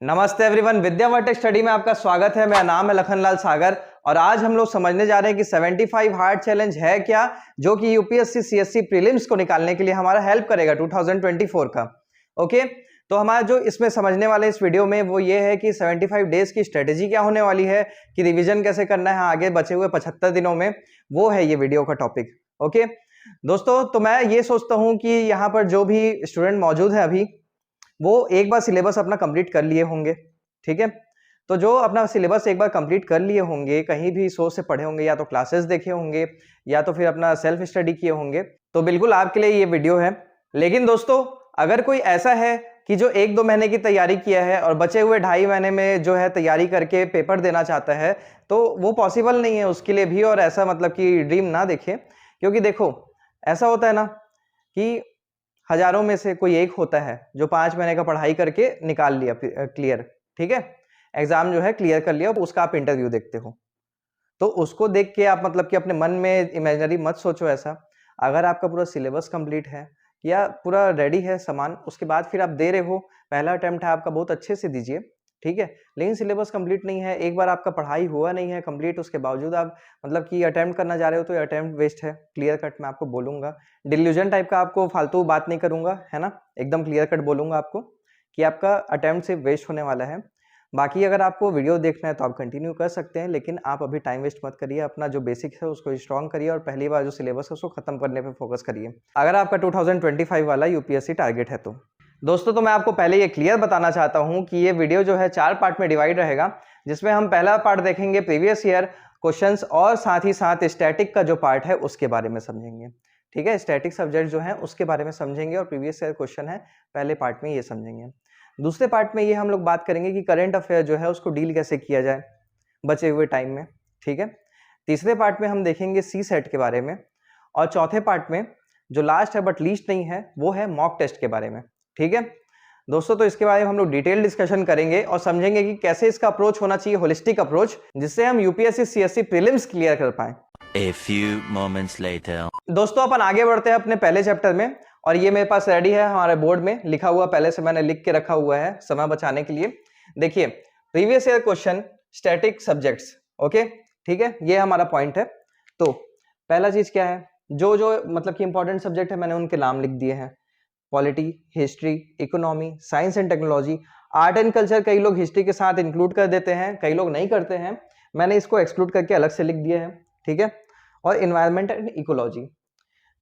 नमस्ते एवरीवन, विद्या वर्टेक स्टडी में आपका स्वागत है। मेरा नाम है लखनलाल सागर और आज हम लोग समझने जा रहे हैं कि 75 हार्ड चैलेंज है क्या, जो कि यूपीएससी सीएससी प्रीलिम्स को निकालने के लिए हमारा हेल्प करेगा 2024 का। ओके, तो हमारा जो इसमें समझने वाले इस वीडियो में वो ये है कि 75 डेज की स्ट्रेटेजी क्या होने वाली है, कि रिविजन कैसे करना है आगे बचे हुए 75 दिनों में, वो है ये वीडियो का टॉपिक। ओके दोस्तों, तो मैं ये सोचता हूँ कि यहाँ पर जो भी स्टूडेंट मौजूद है अभी, वो एक बार सिलेबस अपना कंप्लीट कर लिए होंगे। ठीक है, तो जो अपना सिलेबस एक बार कंप्लीट कर लिए होंगे, कहीं भी सोच से पढ़े होंगे, या तो क्लासेस देखे होंगे या तो फिर अपना सेल्फ स्टडी किए होंगे, तो बिल्कुल आपके लिए ये वीडियो है। लेकिन दोस्तों, अगर कोई ऐसा है कि जो 1-2 महीने की तैयारी किया है और बचे हुए 2.5 महीने में जो है तैयारी करके पेपर देना चाहता है, तो वो पॉसिबल नहीं है उसके लिए भी। और ऐसा मतलब कि ड्रीम ना देखे, क्योंकि देखो ऐसा होता है ना कि हजारों में से कोई एक होता है जो 5 महीने का पढ़ाई करके निकाल लिया क्लियर। ठीक है, एग्जाम जो है क्लियर कर लिया, उसका आप इंटरव्यू देखते हो, तो उसको देख के आप मतलब कि अपने मन में इमेजिनरी मत सोचो ऐसा। अगर आपका पूरा सिलेबस कंप्लीट है या पूरा रेडी है सामान, उसके बाद फिर आप दे रहे हो, पहला अटेम्प्ट है आपका, बहुत अच्छे से दीजिए। ठीक है, लेकिन सिलेबस कंप्लीट नहीं है, एक बार आपका पढ़ाई हुआ नहीं है कंप्लीट, उसके बावजूद आप मतलब कि अटेम्प्ट करना जा रहे हो, तो ये अटेम्प्ट वेस्ट है। क्लियर कट मैं आपको बोलूंगा, डिल्यूजन टाइप का आपको फालतू बात नहीं करूंगा, है ना, एकदम क्लियर कट बोलूंगा आपको कि आपका अटेम्प्ट सिर्फ वेस्ट होने वाला है। बाकी अगर आपको वीडियो देखना है तो आप कंटिन्यू कर सकते हैं, लेकिन आप अभी टाइम वेस्ट मत करिए, अपना जो बेसिक है उसको स्ट्रॉन्ग करिए और पहली बार जो सिलेबस है उसको खत्म करने पे फोकस करिए, अगर आपका 2025 वाला यूपीएससी टारगेट है तो। दोस्तों, तो मैं आपको पहले ये क्लियर बताना चाहता हूं कि ये वीडियो जो है 4 पार्ट में डिवाइड रहेगा, जिसमें हम पहला पार्ट देखेंगे प्रीवियस ईयर क्वेश्चंस और साथ ही साथ स्टैटिक का जो पार्ट है उसके बारे में समझेंगे। ठीक है, स्टैटिक सब्जेक्ट जो है उसके बारे में समझेंगे और प्रीवियस ईयर क्वेश्चन है पहले पार्ट में ये समझेंगे। दूसरे पार्ट में ये हम लोग बात करेंगे कि करंट अफेयर जो है उसको डील कैसे किया जाए बचे हुए टाइम में। ठीक है, तीसरे पार्ट में हम देखेंगे सी सेट के बारे में, और चौथे पार्ट में जो लास्ट है बट लीस्ट नहीं है, वो है मॉक टेस्ट के बारे में। ठीक है दोस्तों, तो इसके बारे में हम लोग डिटेल डिस्कशन करेंगे और समझेंगे कि कैसे इसका अप्रोच होना चाहिए, होलिस्टिक अप्रोच, जिससे हम यूपीएससी सीएससी प्रीलिम्स क्लियर कर पाए। A few moments later. दोस्तों, अपन आगे बढ़ते हैं अपने पहले चैप्टर में, और ये मेरे पास रेडी है हमारे बोर्ड में लिखा हुआ, पहले से मैंने लिख के रखा हुआ है समय बचाने के लिए। देखिए, previous year question static subjects. Okay, ठीक है, ये हमारा पॉइंट है। तो पहला चीज क्या है, जो जो मतलब कि इंपॉर्टेंट सब्जेक्ट है मैंने उनके नाम लिख दिए हैं। Polity, history, economy, science and technology, art and culture कई लोग हिस्ट्री के साथ इंक्लूड कर देते हैं, कई लोग नहीं करते हैं, मैंने इसको एक्सक्लूड करके अलग से लिख दिया है। ठीक है, और इन्वायरमेंट एंड इकोलॉजी।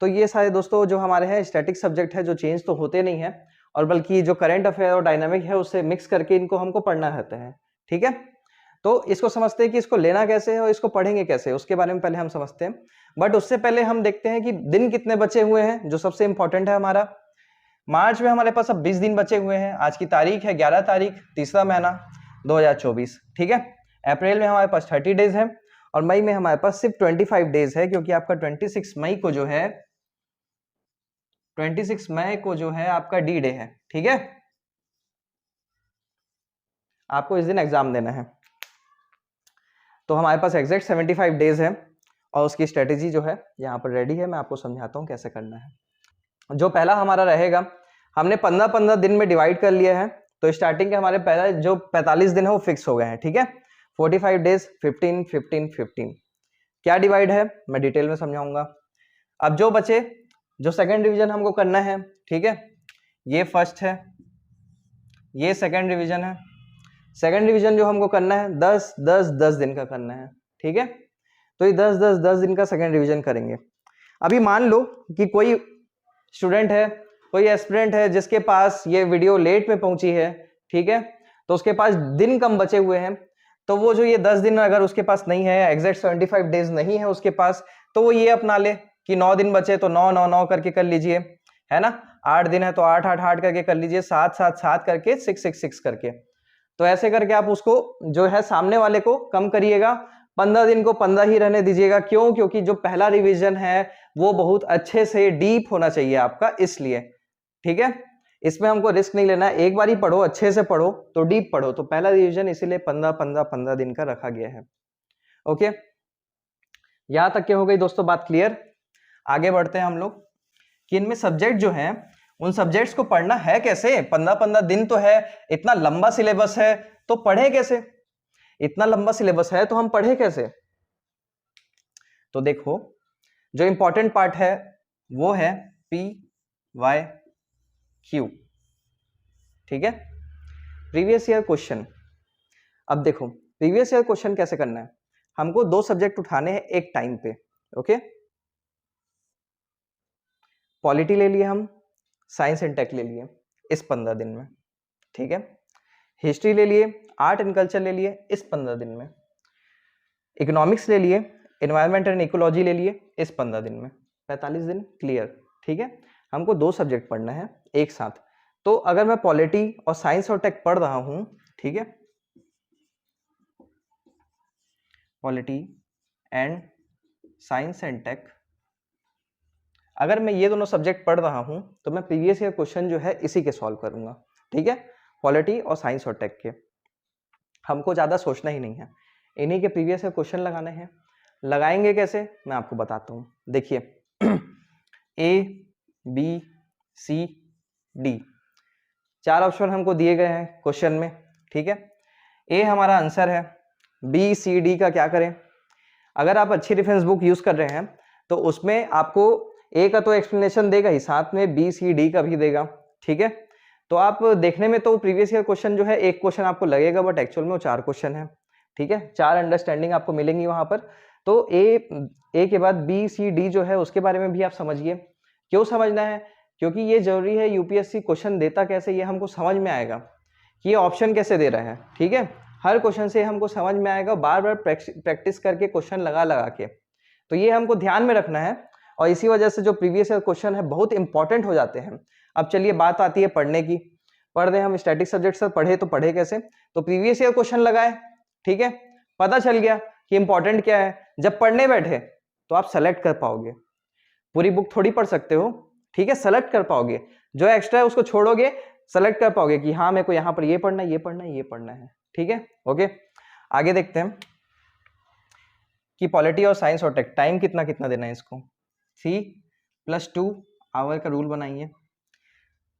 तो ये सारे दोस्तों जो हमारे हैं स्टैटिक सब्जेक्ट है, जो चेंज तो होते नहीं है, और बल्कि जो करंट अफेयर और डायनामिक है उससे मिक्स करके इनको हमको पढ़ना रहता है। ठीक है, तो इसको समझते हैं कि इसको लेना कैसे है और इसको पढ़ेंगे कैसे, उसके बारे में पहले हम समझते हैं। बट उससे पहले हम देखते हैं कि दिन कितने बचे हुए हैं, जो सबसे इंपॉर्टेंट है हमारा। मार्च में हमारे पास अब 20 दिन बचे हुए हैं, आज की तारीख है 11 तारीख, तीसरा महीना 2024। ठीक है, अप्रैल में हमारे पास 30 डेज है, और मई में हमारे पास सिर्फ 25 डेज है, क्योंकि आपका 26 मई को जो है 26 मई को जो है आपका डी डे है। ठीक है, आपको इस दिन एग्जाम देना है, तो हमारे पास एग्जैक्ट 75 डेज है, और उसकी स्ट्रेटेजी जो है यहाँ पर रेडी है, मैं आपको समझाता हूँ कैसे करना है। जो पहला हमारा रहेगा, हमने 15-15 दिन में डिवाइड कर लिया है, तो स्टार्टिंग के हमारे पहले जो 45 दिन है वो फिक्स हो गए हैं। ठीक है, 45 डेज 15 15 15 क्या डिवाइड है मैं डिटेल में समझाऊंगा। अब जो बचे, जो सेकंड रिवीजन हमको करना है, ठीक है, ये फर्स्ट है, ये सेकंड रिवीजन है। सेकंड रिवीजन जो हमको करना है 10-10-10 दिन का करना है। ठीक है, तो ये 10-10-10 दिन का सेकंड रिवीजन करेंगे। अभी मान लो कि कोई स्टूडेंट है, कोई एस्पिरेंट है जिसके पास ये वीडियो लेट में पहुंची है, ठीक है, तो उसके पास दिन कम बचे हुए हैं, तो वो जो ये 10 दिन अगर उसके पास नहीं है, एग्जैक्ट 75 डेज नहीं है उसके पास, तो वो ये अपना ले कि 9 दिन बचे तो 9-9-9 करके कर लीजिए, है ना, 8 दिन है तो 8-8-8 करके कर लीजिए, 7-7-7 करके, 6-6-6 करके। तो ऐसे करके आप उसको जो है सामने वाले को कम करिएगा, 15 दिन को 15 ही रहने दीजिएगा। क्यों? क्योंकि जो पहला रिवीजन है वो बहुत अच्छे से डीप होना चाहिए आपका, इसलिए। ठीक है, इसमें हमको रिस्क नहीं लेना है, एक बार ही पढ़ो, अच्छे से पढ़ो, तो डीप पढ़ो। तो पहला रिवीजन इसीलिए 15-15-15 दिन का रखा गया है। ओके, यहां तक के हो गई दोस्तों बात क्लियर। आगे बढ़ते हैं हम लोग कि इनमें सब्जेक्ट जो है उन सब्जेक्ट्स को पढ़ना है कैसे? 15-15 दिन तो है, इतना लंबा सिलेबस है, तो पढ़े कैसे? इतना लंबा सिलेबस है तो हम पढ़े कैसे? तो देखो, जो इंपॉर्टेंट पार्ट है वो है PYQ, ठीक है, प्रीवियस ईयर क्वेश्चन। अब देखो प्रीवियस ईयर क्वेश्चन कैसे करना है, हमको 2 सब्जेक्ट उठाने हैं एक टाइम पे, ओके। पॉलिटी ले लिए हम, साइंस एंड टेक ले लिए इस 15 दिन में, ठीक है। हिस्ट्री ले लिए, आर्ट एंड कल्चर ले लिए इस 15 दिन में, इकोनॉमिक्स ले लिए, एनवायरमेंट एंड इकोलॉजी ले लिए इस 15 दिन में, 45 दिन क्लियर, ठीक है। हमको 2 सब्जेक्ट पढ़ना है एक साथ। तो अगर मैं पॉलिटी और साइंस और टेक पढ़ रहा हूं, ठीक है, polity and science and tech, अगर मैं ये दोनों सब्जेक्ट पढ़ रहा हूं तो मैं प्रीवियस ईयर क्वेश्चन जो है इसी के सॉल्व करूंगा, ठीक है, पॉलिटी और साइंस और टेक के। हमको ज्यादा सोचना ही नहीं है, इन्हीं के प्रीवियस ईयर क्वेश्चन लगाने हैं। लगाएंगे कैसे मैं आपको बताता हूं। देखिए ABCD 4 ऑप्शन हमको दिए गए हैं क्वेश्चन में, ठीक है। ए हमारा आंसर है, BCD का क्या करें? अगर आप अच्छी रेफरेंस बुक यूज कर रहे हैं तो उसमें आपको ए का तो एक्सप्लेनेशन देगा ही, साथ में BCD का भी देगा, ठीक है। तो आप देखने में तो प्रीवियस ईयर क्वेश्चन जो है एक क्वेश्चन आपको लगेगा, बट एक्चुअल में वो 4 क्वेश्चन है, ठीक है। 4 अंडरस्टैंडिंग आपको मिलेंगी वहां पर। तो ए के बाद BCD जो है उसके बारे में भी आप समझिए। क्यों समझना है? क्योंकि ये जरूरी है, यूपीएससी क्वेश्चन देता कैसे ये हमको समझ में आएगा कि ये ऑप्शन कैसे दे रहा है, ठीक है। हर क्वेश्चन से हमको समझ में आएगा, बार बार प्रैक्टिस करके क्वेश्चन लगा लगा के, तो ये हमको ध्यान में रखना है। और इसी वजह से जो प्रीवियस ईयर क्वेश्चन है बहुत इंपॉर्टेंट हो जाते हैं। अब चलिए बात आती है पढ़ने की। पढ़ रहे हम स्टैटिक सब्जेक्ट सर, पढ़े तो पढ़े कैसे? तो प्रीवियस ईयर क्वेश्चन लगाए, ठीक है, पता चल गया कि इंपॉर्टेंट क्या है। जब पढ़ने बैठे तो आप सेलेक्ट कर पाओगे, पूरी बुक थोड़ी पढ़ सकते हो, ठीक है, सेलेक्ट कर पाओगे, जो एक्स्ट्रा है उसको छोड़ोगे, सेलेक्ट कर पाओगे कि हाँ मेरे को यहाँ पर ये पढ़ना है, ये पढ़ना है, ये पढ़ना है, ठीक है, ओके। आगे देखते हैं कि पॉलिटी और साइंस और टेक टाइम कितना कितना देना है इसको। 3+2 आवर का रूल बनाइए।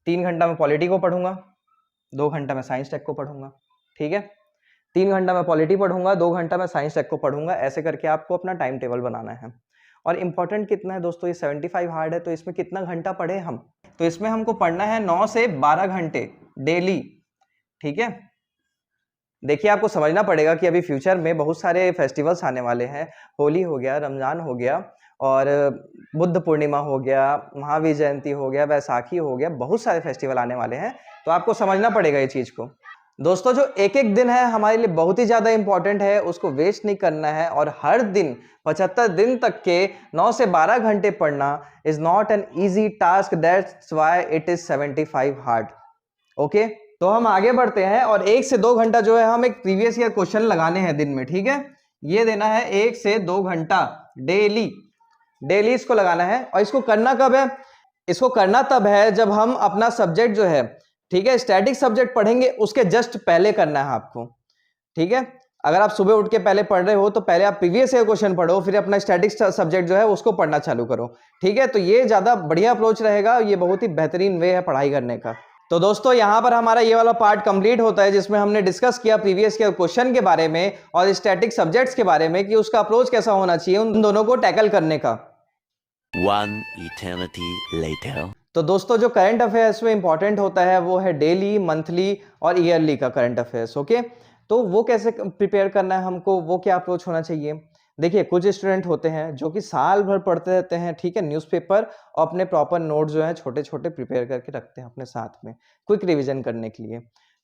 3 घंटा मैं पॉलिटी को पढ़ूंगा, 2 घंटा मैं साइंस टेक को पढ़ूंगा, ठीक है। 3 घंटा मैं पॉलिटी पढ़ूंगा, 2 घंटा मैं साइंस टेक को पढ़ूंगा, ऐसे करके आपको अपना टाइम टेबल बनाना है। और इंपॉर्टेंट कितना है दोस्तों, ये 75 हार्ड है, तो इसमें कितना घंटा पढ़े हम? तो इसमें हमको पढ़ना है 9 से 12 घंटे डेली, ठीक है। देखिए आपको समझना पड़ेगा कि अभी फ्यूचर में बहुत सारे फेस्टिवल्स आने वाले हैं। होली हो गया, रमजान हो गया, और बुद्ध पूर्णिमा हो गया, महावीर जयंती हो गया, वैसाखी हो गया, बहुत सारे फेस्टिवल आने वाले हैं, तो आपको समझना पड़ेगा ये चीज को। दोस्तों जो एक एक दिन है हमारे लिए बहुत ही ज्यादा इंपॉर्टेंट है, उसको वेस्ट नहीं करना है। और हर दिन 75 दिन तक के 9 से 12 घंटे पढ़ना is not an easy task, that's why it is 75 hard, okay. तो हम आगे बढ़ते हैं, और 1 से 2 घंटा जो है हम एक प्रीवियस ईयर क्वेश्चन लगाने हैं दिन में, ठीक है। ये देना है 1 से 2 घंटा डेली, डेली इसको लगाना है। और इसको करना कब है? इसको करना तब है जब हम अपना सब्जेक्ट जो है, ठीक है, स्टैटिक सब्जेक्ट पढ़ेंगे उसके जस्ट पहले करना है आपको, ठीक है। अगर आप सुबह उठ के पहले पढ़ रहे हो तो पहले आप प्रीवियस ईयर क्वेश्चन पढ़ो, फिर अपना स्टैटिक सब्जेक्ट जो है उसको पढ़ना चालू करो, ठीक है। तो ये ज्यादा बढ़िया अप्रोच रहेगा, ये बहुत ही बेहतरीन वे है पढ़ाई करने का। तो दोस्तों यहाँ पर हमारा ये वाला पार्ट कंप्लीट होता है, जिसमें हमने डिस्कस किया प्रीवियस ईयर क्वेश्चन के बारे में और स्टैटिक सब्जेक्ट्स के बारे में कि उसका अप्रोच कैसा होना चाहिए उन दोनों को टैकल करने का। One eternity later. तो दोस्तों जो करंट अफेयर्स में इंपॉर्टेंट होता है वो है डेली, मंथली और ईयरली का करंट अफेयर्स, ओके। तो वो कैसे प्रिपेयर करना है हमको, वो क्या अप्रोच होना चाहिए? देखिए कुछ स्टूडेंट होते हैं जो कि साल भर पढ़ते रहते हैं, ठीक है, न्यूज़पेपर, और अपने प्रॉपर नोट जो है छोटे छोटे प्रिपेयर करके रखते हैं अपने साथ में क्विक रिवीजन करने के लिए।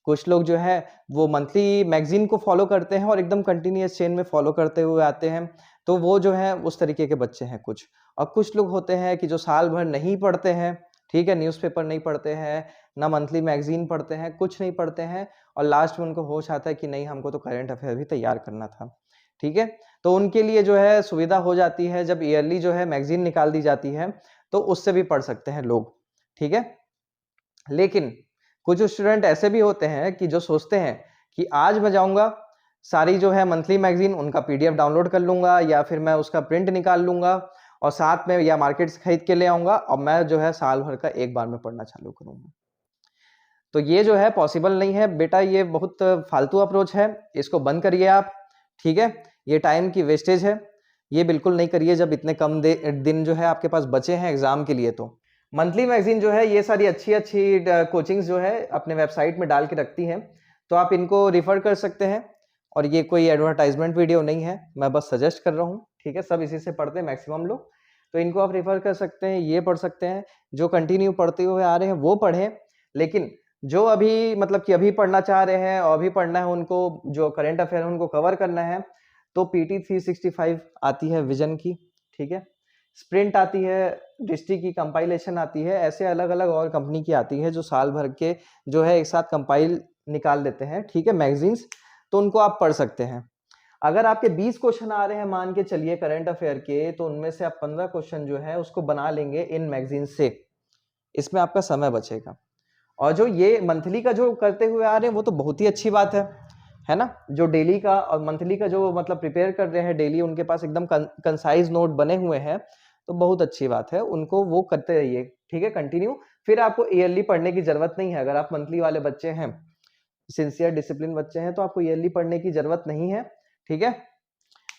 कुछ लोग जो है वो मंथली मैगजीन को फॉलो करते हैं और एकदम कंटिन्यूअस चेन में फॉलो करते हुए आते हैं, तो वो जो है उस तरीके के बच्चे हैं कुछ। और कुछ लोग होते हैं कि जो साल भर नहीं पढ़ते हैं, ठीक है, न्यूज़पेपर नहीं पढ़ते हैं, ना मंथली मैगजीन पढ़ते हैं, कुछ नहीं पढ़ते हैं, और लास्ट में उनको होश आता है कि नहीं हमको तो करंट अफेयर भी तैयार करना था, ठीक है। तो उनके लिए जो है सुविधा हो जाती है जब ईयरली जो है मैगजीन निकाल दी जाती है, तो उससे भी पढ़ सकते हैं लोग, ठीक है। लेकिन कुछ स्टूडेंट ऐसे भी होते हैं कि जो सोचते हैं कि आज मैं जाऊंगा, सारी जो है मंथली मैगजीन उनका PDF डाउनलोड कर लूंगा या फिर मैं उसका प्रिंट निकाल लूंगा और साथ में या मार्केट से खरीद के ले आऊंगा और मैं जो है साल भर का एक बार में पढ़ना चालू करूंगा। तो ये जो है पॉसिबल नहीं है बेटा, ये बहुत फालतू अप्रोच है, इसको बंद करिए आप, ठीक है। ये टाइम की वेस्टेज है, ये बिल्कुल नहीं करिए जब इतने कम दिन जो है आपके पास बचे हैं एग्जाम के लिए। तो मंथली मैगजीन जो है ये सारी अच्छी अच्छी कोचिंग्स जो है अपने वेबसाइट में डाल के रखती हैं, तो आप इनको रिफर कर सकते हैं। और ये कोई एडवर्टाइजमेंट वीडियो नहीं है, मैं बस सजेस्ट कर रहा हूँ, ठीक है। सब इसी से पढ़ते हैं मैक्सिमम लोग, तो इनको आप रिफर कर सकते हैं, ये पढ़ सकते हैं। जो कंटिन्यू पढ़ते हुए आ रहे हैं वो पढ़ें, लेकिन जो अभी मतलब कि अभी पढ़ना चाह रहे हैं और अभी पढ़ना है उनको, जो करंट अफेयर है उनको कवर करना है, तो PT 365 आती है विजन की, ठीक है। स्प्रिंट आती है, डिस्ट्रिक्ट की कंपाइलेशन आती है, ऐसे अलग अलग और कंपनी की आती है जो साल भर के जो है एक साथ कंपाइल निकाल देते हैं, ठीक है, मैगजीन्स। तो उनको आप पढ़ सकते हैं। अगर आपके 20 क्वेश्चन आ रहे हैं मान के चलिए करंट अफेयर के, तो उनमें से आप 15 क्वेश्चन जो है उसको बना लेंगे इन मैगजीन से, इसमें आपका समय बचेगा। और जो ये मंथली का जो करते हुए आ रहे हैं वो तो बहुत ही अच्छी बात है ना। जो डेली का और मंथली का जो मतलब प्रिपेयर कर रहे हैं डेली, उनके पास एकदम कंसाइज नोट बने हुए हैं, तो बहुत अच्छी बात है, उनको वो करते रहिए, ठीक है, कंटिन्यू। फिर आपको ईयरली पढ़ने की जरूरत नहीं है। अगर आप मंथली वाले बच्चे हैं, सिंसियर डिसिप्लिन बच्चे हैं, तो आपको ईयरली पढ़ने की जरूरत नहीं है, ठीक है।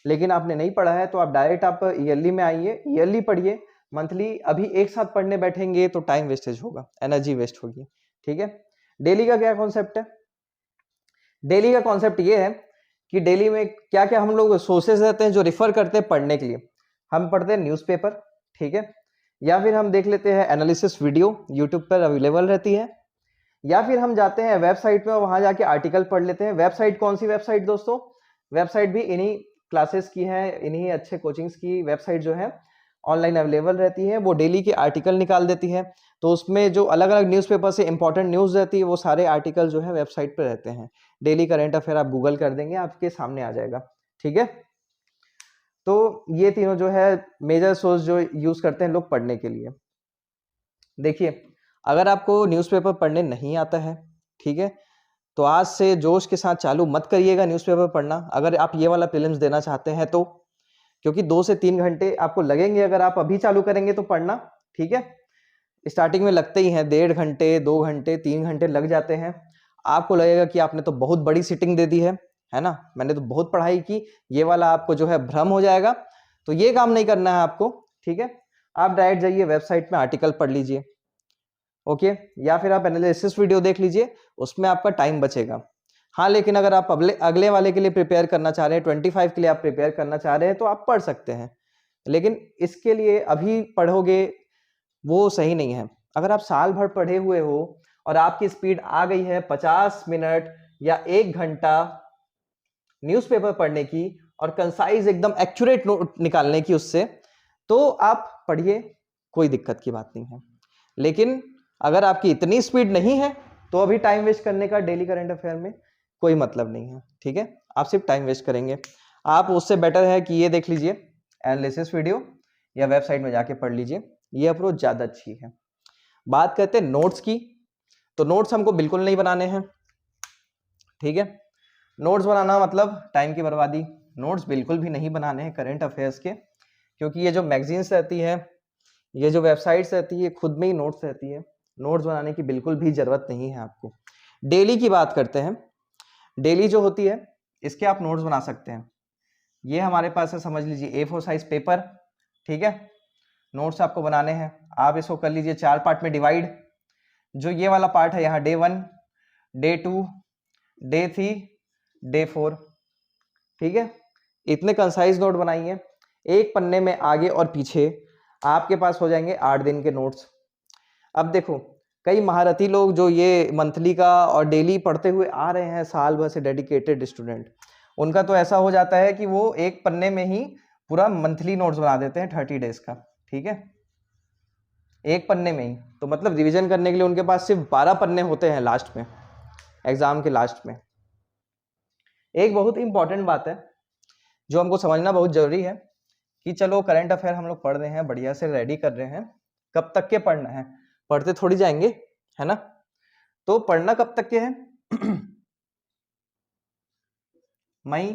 लेकिन आपने नहीं पढ़ा है तो आप डायरेक्ट आप ईयरली में आइए, ईयरली पढ़िए। मंथली अभी एक साथ पढ़ने बैठेंगे तो टाइम वेस्टेज होगा, एनर्जी वेस्ट होगी, ठीक है। डेली का क्या कॉन्सेप्ट है? डेली का कॉन्सेप्ट ये है कि डेली में क्या क्या हम लोग सोर्सेज रहते हैं जो रिफर करते हैं पढ़ने के लिए। हम पढ़ते हैं न्यूज़पेपर, ठीक है, या फिर हम देख लेते हैं एनालिसिस वीडियो यूट्यूब पर अवेलेबल रहती है, या फिर हम जाते हैं वेबसाइट में और वहां जाके आर्टिकल पढ़ लेते हैं। वेबसाइट कौन सी वेबसाइट दोस्तों? वेबसाइट भी इन्हीं क्लासेस की है, इन्हीं अच्छे कोचिंग्स की वेबसाइट जो है ऑनलाइन अवेलेबल रहती है। वो डेली के आर्टिकल निकाल देती है, तो उसमें जो अलग अलग न्यूज़पेपर से इंपॉर्टेंट न्यूज़ रहती है वो सारे आर्टिकल जो है वेबसाइट पर रहते हैं। डेली करंट अफेयर आप गूगल कर देंगे आपके सामने आ जाएगा, ठीक है। तो ये तीनों जो है मेजर सोर्स जो यूज करते हैं लोग पढ़ने के लिए। देखिए, अगर आपको न्यूज़पेपर पढ़ने नहीं आता है, ठीक है, तो आज से जोश के साथ चालू मत करिएगा न्यूज़पेपर पढ़ना, अगर आप ये वाला प्रीलिम्स देना चाहते हैं तो। क्योंकि 2 से 3 घंटे आपको लगेंगे अगर आप अभी चालू करेंगे तो पढ़ना, ठीक है। स्टार्टिंग में लगते ही हैं 1.5 घंटे, 2 घंटे, 3 घंटे लग जाते हैं। आपको लगेगा कि आपने तो बहुत बड़ी सिटिंग दे दी है ना, मैंने तो बहुत पढ़ाई की, ये वाला आपको जो है भ्रम हो जाएगा। तो ये काम नहीं करना है आपको, ठीक है। आप डायरेक्ट जाइए वेबसाइट में आर्टिकल पढ़ लीजिए, ओके, या फिर आप एनालिसिस वीडियो देख लीजिए, उसमें आपका टाइम बचेगा। हाँ, लेकिन अगर आप अगले वाले के लिए प्रिपेयर करना चाह रहे हैं, 25 के लिए आप प्रिपेयर करना चाह रहे हैं, तो आप पढ़ सकते हैं। लेकिन इसके लिए अभी पढ़ोगे वो सही नहीं है। अगर आप साल भर पढ़े हुए हो और आपकी स्पीड आ गई है 50 मिनट या 1 घंटा न्यूज़पेपर पढ़ने की और कंसाइज एकदम एक्यूरेट नोट निकालने की उससे, तो आप पढ़िए, कोई दिक्कत की बात नहीं है। लेकिन अगर आपकी इतनी स्पीड नहीं है तो अभी टाइम वेस्ट करने का डेली करंट अफेयर में कोई मतलब नहीं है, ठीक है। आप सिर्फ टाइम वेस्ट करेंगे। आप उससे बेटर है कि ये देख लीजिए एनालिसिस वीडियो या वेबसाइट में जाके पढ़ लीजिए, ये अप्रोच ज़्यादा अच्छी है। बात करते हैं नोट्स की, तो नोट्स हमको बिल्कुल नहीं बनाने हैं, ठीक है। नोट्स बनाना मतलब टाइम की बर्बादी, नोट्स बिल्कुल भी नहीं बनाने हैं करंट अफेयर्स के, क्योंकि ये जो मैगजीन्स रहती है, ये जो वेबसाइट्स रहती है, खुद में ही नोट्स रहती है। नोट्स बनाने की बिल्कुल भी जरूरत नहीं है आपको। डेली की बात करते हैं, डेली जो होती है इसके आप नोट्स बना सकते हैं। ये हमारे पास है, समझ लीजिए A4 साइज पेपर, ठीक है। नोट्स आपको बनाने हैं, आप इसको कर लीजिए 4 पार्ट में डिवाइड। जो ये वाला पार्ट है यहाँ Day 1, Day 2, Day 3, Day 4, ठीक है। इतने कंसाइज नोट बनाइए, एक पन्ने में आगे और पीछे आपके पास हो जाएंगे 8 दिन के नोट्स। अब देखो, कई महारथी लोग जो ये मंथली का और डेली पढ़ते हुए आ रहे हैं साल भर से, डेडिकेटेड स्टूडेंट, उनका तो ऐसा हो जाता है कि वो एक पन्ने में ही पूरा मंथली नोट्स बना देते हैं 30 डेज का, ठीक है, एक पन्ने में ही। तो मतलब रिवीजन करने के लिए उनके पास सिर्फ 12 पन्ने होते हैं लास्ट में, एग्जाम के लास्ट में। एक बहुत इंपॉर्टेंट बात है जो हमको समझना बहुत जरूरी है कि चलो करंट अफेयर हम लोग पढ़ रहे हैं, बढ़िया से रेडी कर रहे हैं, कब तक के पढ़ना है, पढ़ते थोड़ी जाएंगे, है ना। तो पढ़ना कब तक के है? मई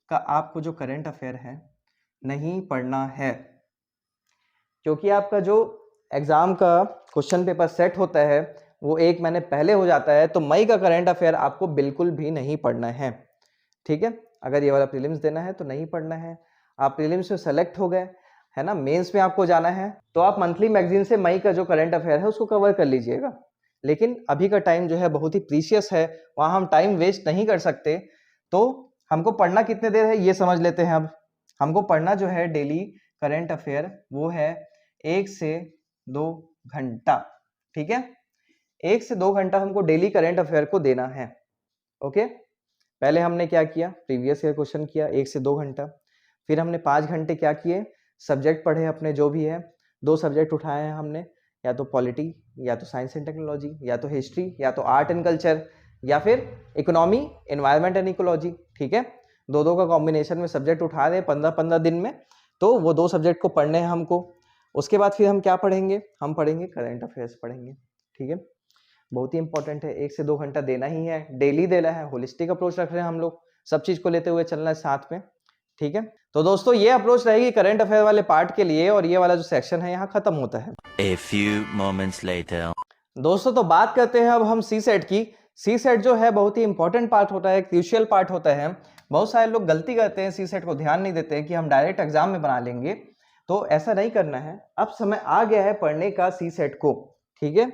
का आपको जो करंट अफेयर है नहीं पढ़ना है, क्योंकि आपका जो एग्जाम का क्वेश्चन पेपर सेट होता है वो 1 महीने पहले हो जाता है, तो मई का करंट अफेयर आपको बिल्कुल भी नहीं पढ़ना है, ठीक है। अगर ये वाला प्रीलिम्स देना है तो नहीं पढ़ना है। आप प्रीलिम्स में सेलेक्ट हो गए है ना, मेंस में आपको जाना है, तो आप मंथली मैगजीन से मई का जो करंट अफेयर है उसको कवर कर लीजिएगा। लेकिन अभी का टाइम जो है बहुत ही प्रीशियस है, वहां हम टाइम वेस्ट नहीं कर सकते। तो हमको पढ़ना कितने देर है ये समझ लेते हैं। अब हमको पढ़ना जो है डेली करंट अफेयर वो है 1 से 2 घंटा, ठीक है। 1 से 2 घंटा हमको डेली करंट अफेयर को देना है। ओके, पहले हमने क्या किया, प्रीवियस ईयर क्वेश्चन किया 1 से 2 घंटा, फिर हमने 5 घंटे क्या किए, सब्जेक्ट पढ़े अपने जो भी है। 2 सब्जेक्ट उठाए हैं हमने, या तो पॉलिटी, या तो साइंस एंड टेक्नोलॉजी, या तो हिस्ट्री, या तो आर्ट एंड कल्चर, या फिर इकोनॉमी, एनवायरमेंट एंड इकोलॉजी, ठीक है। 2-2 का कॉम्बिनेशन में सब्जेक्ट उठा रहे 15-15 दिन में, तो वो 2 सब्जेक्ट को पढ़ने हैं हमको। उसके बाद फिर हम क्या पढ़ेंगे, हम पढ़ेंगे करंट अफेयर्स पढ़ेंगे, ठीक है। बहुत ही इंपॉर्टेंट है, 1 से 2 घंटा देना ही है, डेली देना है। होलिस्टिक अप्रोच रख रहे हैं हम लोग, सब चीज को लेते हुए चलना है साथ में, ठीक है। तो दोस्तों ये अप्रोच रहेगी करंट अफेयर वाले पार्ट के लिए, और ये वाला जो सेक्शन है यहाँ खत्म होता है। A few moments later. दोस्तों तो बात करते हैं अब हम सी सेट की। सी सेट जो है बहुत ही इंपॉर्टेंट पार्ट होता है, क्रूशियल पार्ट होता है। बहुत सारे लोग गलती करते हैं, सी सेट को ध्यान नहीं देते हैं कि हम डायरेक्ट एग्जाम में बना लेंगे, तो ऐसा नहीं करना है। अब समय आ गया है पढ़ने का सी सेट को, ठीक है।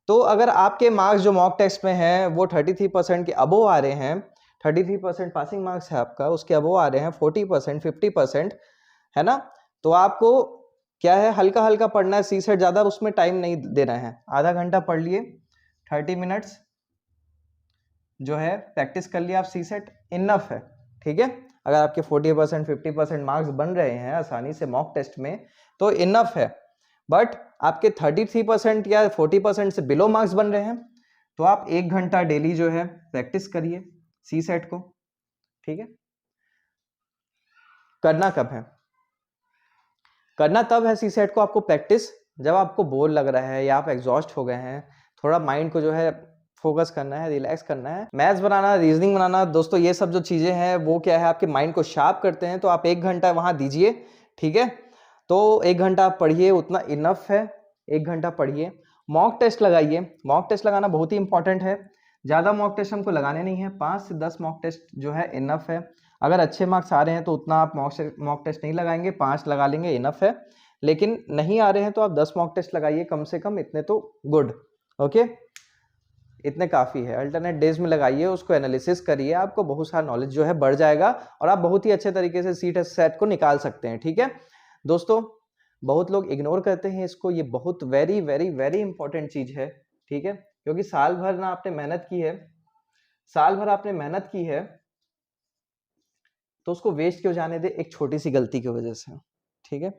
तो अगर आपके मार्क्स जो मॉक टेस्ट में हैं वो 33% के अबोव आ रहे हैं, 33% पासिंग मार्क्स है आपका, उसके अबोव आ रहे हैं 40%, 50%, है ना, तो आपको क्या है, हल्का हल्का पढ़ना है। सी सेट ज्यादा उसमें टाइम नहीं देना है, आधा घंटा पढ़ लिए, 30 मिनट्स जो है प्रैक्टिस कर लिया आप, सी सेट इनफ है, ठीक है। अगर आपके 40%, 50% मार्क्स बन रहे हैं आसानी से मॉक टेस्ट में तो इनफ है। बट आपके 33% या 40% से बिलो मार्क्स बन रहे हैं तो आप 1 घंटा डेली जो है प्रैक्टिस करिए सी सेट को, ठीक है। करना कब है, करना तब है सी सेट को आपको प्रैक्टिस, जब आपको बोर लग रहा है या आप एग्जॉस्ट हो गए हैं, थोड़ा माइंड को जो है फोकस करना है, रिलैक्स करना है। मैथ्स बनाना, रीजनिंग बनाना, दोस्तों ये सब जो चीजें हैं वो क्या है, आपके माइंड को शार्प करते हैं, तो आप 1 घंटा वहां दीजिए, ठीक है। तो 1 घंटा आप पढ़िए, उतना इनफ है, 1 घंटा पढ़िए। मॉक टेस्ट लगाइए, मॉक टेस्ट लगाना बहुत ही इंपॉर्टेंट है। ज्यादा मॉक टेस्ट हमको लगाने नहीं है, 5 से 10 मॉक टेस्ट जो है इनफ है। अगर अच्छे मार्क्स आ रहे हैं तो उतना आप मॉक टेस्ट नहीं लगाएंगे, 5 लगा लेंगे, इनफ है। लेकिन नहीं आ रहे हैं तो आप 10 मॉक टेस्ट लगाइए कम से कम, इतने तो गुड, ओके, इतने काफी है। अल्टरनेट डेज में लगाइए, उसको एनालिसिस करिए, आपको बहुत सारा नॉलेज जो है बढ़ जाएगा और आप बहुत ही अच्छे तरीके से सी सेट को निकाल सकते हैं, ठीक है। दोस्तों बहुत लोग इग्नोर करते हैं इसको, ये बहुत वेरी वेरी वेरी इंपॉर्टेंट चीज है, ठीक है। क्योंकि साल भर ना आपने मेहनत की है, साल भर आपने मेहनत की है, तो उसको वेस्ट क्यों जाने दे एक छोटी सी गलती की वजह से, ठीक है।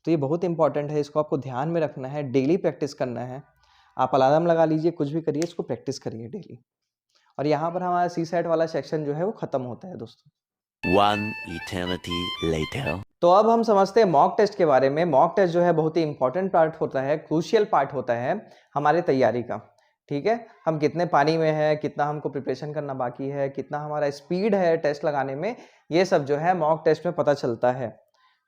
तो ये बहुत इंपॉर्टेंट है, इसको आपको ध्यान में रखना है, डेली प्रैक्टिस करना है। आप अलार्म लगा लीजिए, कुछ भी करिए, इसको प्रैक्टिस करिए डेली। और यहाँ पर हमारा सी सेट वाला सेक्शन जो है वो खत्म होता है दोस्तों। One eternity later. तो अब हम समझते हैं मॉक टेस्ट के बारे में। मॉक टेस्ट जो है बहुत ही इंपॉर्टेंट पार्ट होता है, क्रूशियल पार्ट होता है हमारे तैयारी का, ठीक है। हम कितने पानी में है, कितना हमको प्रिपरेशन करना बाकी है, कितना हमारा स्पीड है टेस्ट लगाने में, ये सब जो है मॉक टेस्ट में पता चलता है,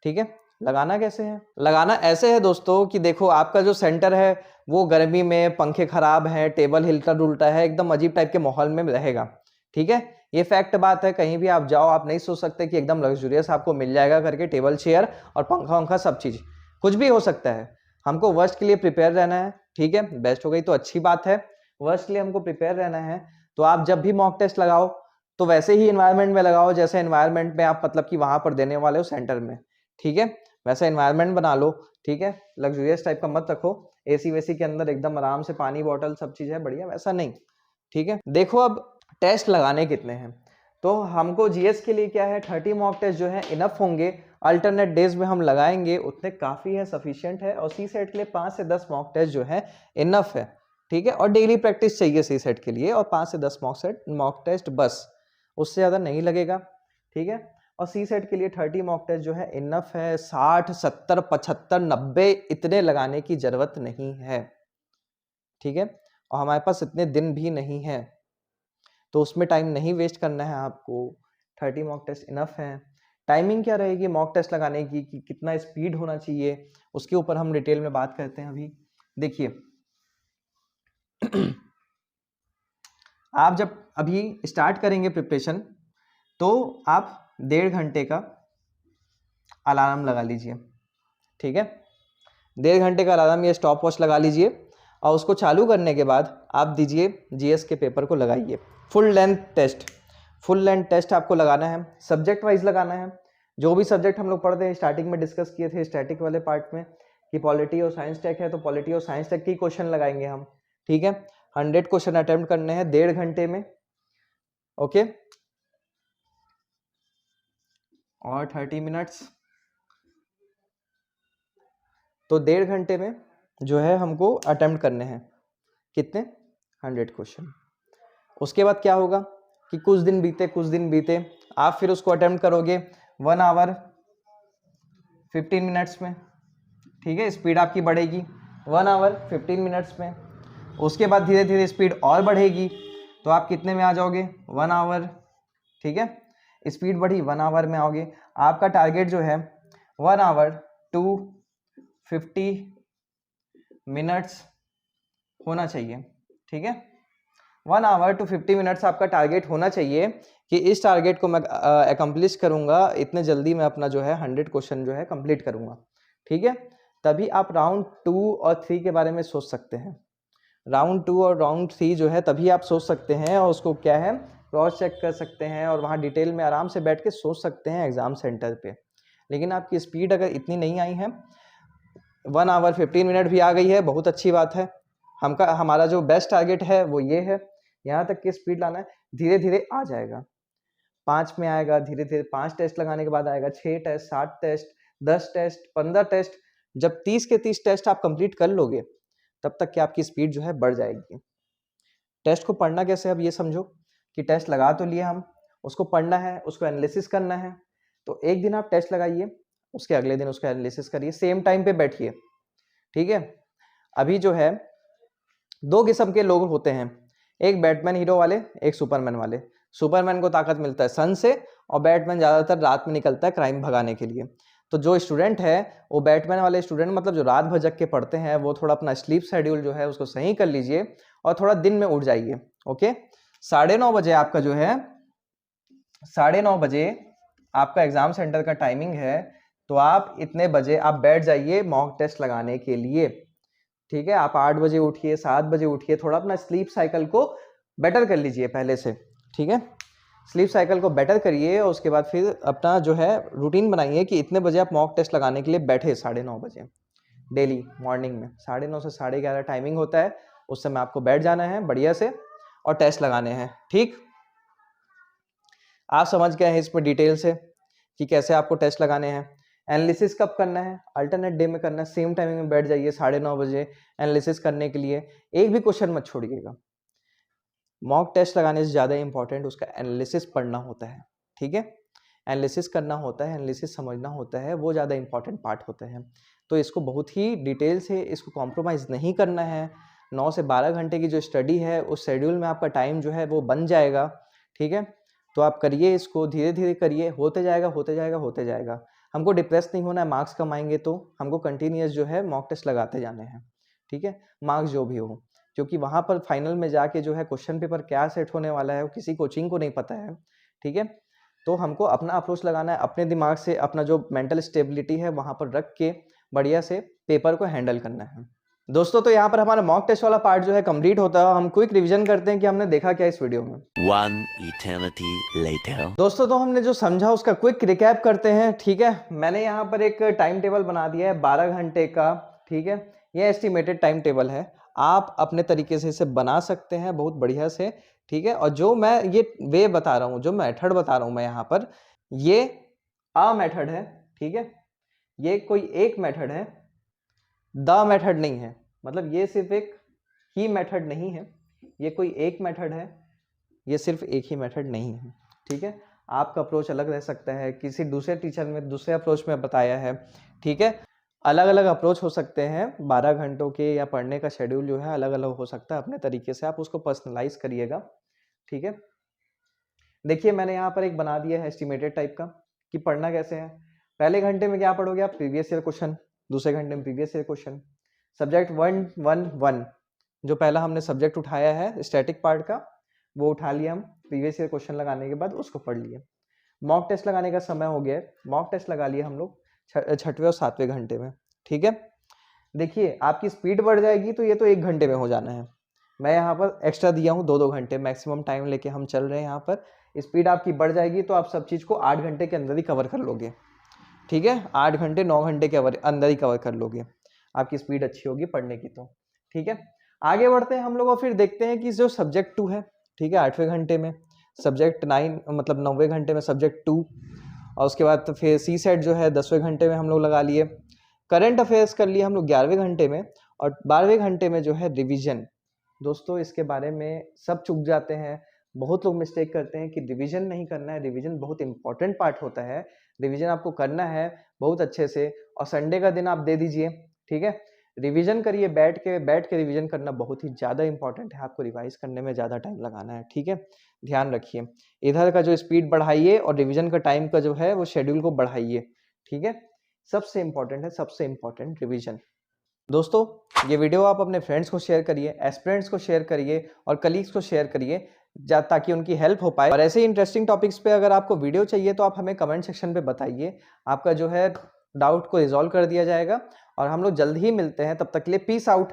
ठीक है। लगाना कैसे है, लगाना ऐसे है दोस्तों कि देखो आपका जो सेंटर है वो गर्मी में पंखे खराब हैं, टेबल हिलता डुलता है, एकदम अजीब टाइप के माहौल में रहेगा, ठीक है। ये फैक्ट बात है, कहीं भी आप जाओ आप नहीं सोच सकते कि एकदम लग्जूरियस आपको मिल जाएगा करके, टेबल चेयर और पंखा वंखा सब चीज, कुछ भी हो सकता है। हमको वर्स्ट के लिए प्रिपेयर रहना है, ठीक है। बेस्ट हो गई तो अच्छी बात है, वर्स्ट के लिए हमको प्रिपेयर रहना है। तो आप जब भी मॉक टेस्ट लगाओ तो वैसे ही एनवायरनमेंट में लगाओ जैसे एनवायरनमेंट में आप मतलब कि वहां पर देने वाले हो सेंटर में, ठीक है। वैसा एनवायरनमेंट बना लो, ठीक है। लग्जूरियस टाइप का मत रखो, एसी वेसी के अंदर एकदम आराम से पानी बॉटल सब चीज है बढ़िया, वैसा नहीं, ठीक है। देखो अब टेस्ट लगाने कितने हैं, तो हमको जीएस के लिए क्या है 30 मॉक टेस्ट जो है इनफ होंगे। अल्टरनेट डेज में हम लगाएंगे, उतने काफी है, सफिशिएंट है। और सी सेट के लिए 5 से 10 मॉक टेस्ट जो है इनफ है, ठीक है। और डेली प्रैक्टिस चाहिए सी सेट के लिए, और 5 से 10 मॉक टेस्ट बस, उससे ज्यादा नहीं लगेगा, ठीक है। और सी सेट के लिए 30 मॉक टेस्ट जो है इनफ है, 60, 70, 75, 90 इतने लगाने की जरूरत नहीं है, ठीक है। और हमारे पास इतने दिन भी नहीं है, तो उसमें टाइम नहीं वेस्ट करना है आपको, 30 मॉक टेस्ट इनफ है। टाइमिंग क्या रहेगी मॉक टेस्ट लगाने की, कि कितना स्पीड होना चाहिए, उसके ऊपर हम डिटेल में बात करते हैं अभी। देखिए आप जब अभी स्टार्ट करेंगे प्रिपरेशन तो आप 1.5 घंटे का अलार्म लगा लीजिए, ठीक है। 1.5 घंटे का अलार्म या स्टॉप वॉच लगा लीजिए और उसको चालू करने के बाद आप दीजिए जीएस के पेपर को लगाइए। फुल लेंथ टेस्ट आपको लगाना है, सब्जेक्ट वाइज लगाना है। जो भी सब्जेक्ट हम लोग पढ़ते हैं स्टार्टिंग में डिस्कस किए थे स्टैटिक वाले पार्ट में कि पॉलिटी और साइंस टेक है तो पॉलिटी और साइंस टेक की क्वेश्चन लगाएंगे हम, ठीक है। 100 क्वेश्चन अटेम्प्ट करने हैं 1.5 घंटे में, ओके, और 30 मिनट्स, तो 1.5 घंटे में जो है हमको अटेम्प्ट करने हैं कितने 100 क्वेश्चन। उसके बाद क्या होगा कि कुछ दिन बीते आप फिर उसको अटेम्प्ट करोगे 1 आवर 15 मिनट्स में, ठीक है। स्पीड आपकी बढ़ेगी 1 आवर 15 मिनट्स में। उसके बाद धीरे धीरे स्पीड और बढ़ेगी तो आप कितने में आ जाओगे 1 आवर, ठीक है। स्पीड बढ़ी 1 आवर में आओगे। आपका टारगेट जो है 1 आवर 250 मिनट्स होना चाहिए, ठीक है। 1 आवर 250 मिनट्स आपका टारगेट होना चाहिए कि इस टारगेट को मैं अकम्प्लिश करूंगा, इतने जल्दी मैं अपना जो है 100 क्वेश्चन जो है कंप्लीट करूंगा, ठीक है। तभी आप राउंड 2 और 3 के बारे में सोच सकते हैं। राउंड 2 और राउंड 3 जो है तभी आप सोच सकते हैं और उसको क्या है क्रॉस चेक कर सकते हैं और वहाँ डिटेल में आराम से बैठ के सोच सकते हैं एग्जाम सेंटर पे। लेकिन आपकी स्पीड अगर इतनी नहीं आई है, 1 आवर 15 मिनट भी आ गई है, बहुत अच्छी बात है। हमारा जो बेस्ट टारगेट है वो ये है, यहाँ तक की स्पीड लाना है। धीरे धीरे आ जाएगा, 5 में आएगा, धीरे धीरे 5 टेस्ट लगाने के बाद आएगा 6 टेस्ट, 7 टेस्ट, 10 टेस्ट, 15 टेस्ट। जब 30 के 30 टेस्ट आप कंप्लीट कर लोगे तब तक कि आपकी स्पीड जो है बढ़ जाएगी। टेस्ट को पढ़ना कैसे, अब ये समझो कि टेस्ट लगा तो लिए हम, उसको पढ़ना है, उसको एनालिसिस करना है। तो एक दिन आप टेस्ट लगाइए, उसके अगले दिन उसका एनालिसिस करिए, सेम टाइम पे बैठिए, ठीक है। अभी जो है 2 किस्म के लोग होते हैं, एक बैटमैन हीरो वाले, एक सुपरमैन वाले। सुपरमैन को ताकत मिलता है सन से और बैटमैन ज़्यादातर रात में निकलता है क्राइम भगाने के लिए। तो जो स्टूडेंट है वो बैटमैन वाले स्टूडेंट, मतलब जो रात भर जग के पढ़ते हैं, वो थोड़ा अपना स्लीप शेड्यूल जो है उसको सही कर लीजिए और थोड़ा दिन में उठ जाइए, ओके। 9:30 बजे आपका जो है 9:30 बजे आपका एग्जाम सेंटर का टाइमिंग है, तो आप इतने बजे आप बैठ जाइए मॉक टेस्ट लगाने के लिए, ठीक है। आप 8 बजे उठिए, 7 बजे उठिए, थोड़ा अपना स्लीप साइकिल को बेटर कर लीजिए पहले से, ठीक है। स्लीप साइकिल को बेटर करिए और उसके बाद फिर अपना जो है रूटीन बनाइए कि इतने बजे आप मॉक टेस्ट लगाने के लिए बैठे 9:30 बजे डेली मॉर्निंग में। 9:30 से 11:30 टाइमिंग होता है, उस समय आपको बैठ जाना है बढ़िया से और टेस्ट लगाने हैं, ठीक। आप समझ गए हैं इस पर डिटेल से कि कैसे आपको टेस्ट लगाने हैं। एनालिसिस कब करना है, अल्टरनेट डे में करना है, सेम टाइमिंग में बैठ जाइए 9:30 बजे एनालिसिस करने के लिए। एक भी क्वेश्चन मत छोड़िएगा। मॉक टेस्ट लगाने से ज़्यादा इंपॉर्टेंट उसका एनालिसिस पढ़ना होता है, ठीक है। एनालिसिस करना होता है, एनालिसिस समझना होता है, वो ज़्यादा इंपॉर्टेंट पार्ट होते हैं। तो इसको बहुत ही डिटेल से इसको कॉम्प्रोमाइज़ नहीं करना है। 9 से 12 घंटे की जो स्टडी है उस शेड्यूल में आपका टाइम जो है वो बन जाएगा, ठीक है। तो आप करिए इसको, धीरे धीरे करिए, होते जाएगा होते जाएगा होते जाएगा। हमको डिप्रेस नहीं होना है, मार्क्स कम आएंगे तो हमको कंटिन्यूस जो है मॉक टेस्ट लगाते जाने हैं, ठीक है। मार्क्स जो भी हो, क्योंकि वहाँ पर फाइनल में जाके जो है क्वेश्चन पेपर क्या सेट होने वाला है वो किसी कोचिंग को नहीं पता है, ठीक है। तो हमको अपना अप्रोच लगाना है, अपने दिमाग से अपना जो मेंटल स्टेबिलिटी है वहाँ पर रख के बढ़िया से पेपर को हैंडल करना है। दोस्तों तो यहाँ पर हमारा मॉक टेस्ट वाला पार्ट जो है कंप्लीट होता है। हम क्विक रिवीजन करते हैं कि हमने देखा क्या इस वीडियो में। 1 eternity later. दोस्तों तो हमने जो समझा उसका क्विक रिकैप करते हैं, ठीक है। मैंने यहाँ पर एक टाइम टेबल बना दिया है 12 घंटे का, ठीक है। ये एस्टिमेटेड टाइम टेबल है, आप अपने तरीके से इसे बना सकते हैं बहुत बढ़िया से, ठीक है। और जो मैं ये वे बता रहा हूँ, जो मेथड बता रहा हूँ मैं यहाँ पर, ये अ मेथड है, ठीक है। ये कोई एक मेथड है, द मेथड नहीं है। मतलब ये सिर्फ एक ही मेथड नहीं है, ये कोई एक मेथड है, ये सिर्फ एक ही मेथड नहीं है, ठीक है। आपका अप्रोच अलग रह सकता है, किसी दूसरे टीचर में दूसरे अप्रोच में बताया है, ठीक है। अलग अलग अप्रोच हो सकते हैं, 12 घंटों के या पढ़ने का शेड्यूल जो है अलग अलग हो सकता है। अपने तरीके से आप उसको पर्सनलाइज करिएगा, ठीक है। देखिए मैंने यहाँ पर एक बना दिया है एस्टिमेटेड टाइप का कि पढ़ना कैसे है। पहले घंटे में क्या पढ़ोगे आप, प्रीवियस ईयर क्वेश्चन, दूसरे घंटे में प्रीवियस ईयर क्वेश्चन। सब्जेक्ट 111 जो पहला हमने सब्जेक्ट उठाया है स्टैटिक पार्ट का, वो उठा लिया हम, प्रीवियस ईयर क्वेश्चन लगाने के बाद उसको पढ़ लिए। मॉक टेस्ट लगाने का समय हो गया है, मॉक टेस्ट लगा लिए हम लोग 6वें और 7वें घंटे में। ठीक है, देखिए आपकी स्पीड बढ़ जाएगी तो ये तो 1 घंटे में हो जाना है। मैं यहाँ पर एक्स्ट्रा दिया हूँ 2-2 घंटे मैक्सिमम टाइम लेके हम चल रहे हैं यहाँ पर। स्पीड आपकी बढ़ जाएगी तो आप सब चीज़ को 8 घंटे के अंदर ही कवर कर लोगे। ठीक है, 8 घंटे 9 घंटे के अंदर ही कवर कर लोगे, आपकी स्पीड अच्छी होगी पढ़ने की तो। ठीक है, आगे बढ़ते हैं हम लोग और फिर देखते हैं कि जो सब्जेक्ट 2 है, ठीक है, 8वें घंटे में, सब्जेक्ट 9 मतलब 9वें घंटे में सब्जेक्ट 2, और उसके बाद तो फिर सी सेट जो है 10वें घंटे में हम लोग लगा लिए। करंट अफेयर्स कर लिए हम लोग 11वें घंटे में, और 12वें घंटे में जो है रिवीजन। दोस्तों इसके बारे में सब चूक जाते हैं, बहुत लोग मिस्टेक करते हैं कि रिवीजन नहीं करना है। रिवीजन बहुत इंपॉर्टेंट पार्ट होता है, रिवीजन आपको करना है बहुत अच्छे से, और संडे का दिन आप दे दीजिए। ठीक है, रिवीजन करिए, बैठ के रिवीजन करना बहुत ही ज़्यादा इंपॉर्टेंट है, आपको रिवाइज करने में ज़्यादा टाइम लगाना है। ठीक है, ध्यान रखिए, इधर का जो स्पीड बढ़ाइए और रिवीजन का टाइम का जो है वो शेड्यूल को बढ़ाइए। ठीक है, सबसे इंपॉर्टेंट है, सबसे इंपॉर्टेंट रिवीजन। दोस्तों ये वीडियो आप अपने फ्रेंड्स को शेयर करिए, एस्पिरेंट्स को शेयर करिए और कलीग्स को शेयर करिए, ताकि उनकी हेल्प हो पाए। और ऐसे ही इंटरेस्टिंग टॉपिक्स पे अगर आपको वीडियो चाहिए तो आप हमें कमेंट सेक्शन पे बताइए, आपका जो है डाउट को रिजॉल्व कर दिया जाएगा। और हम लोग जल्द ही मिलते हैं, तब तक के लिए पीस आउट।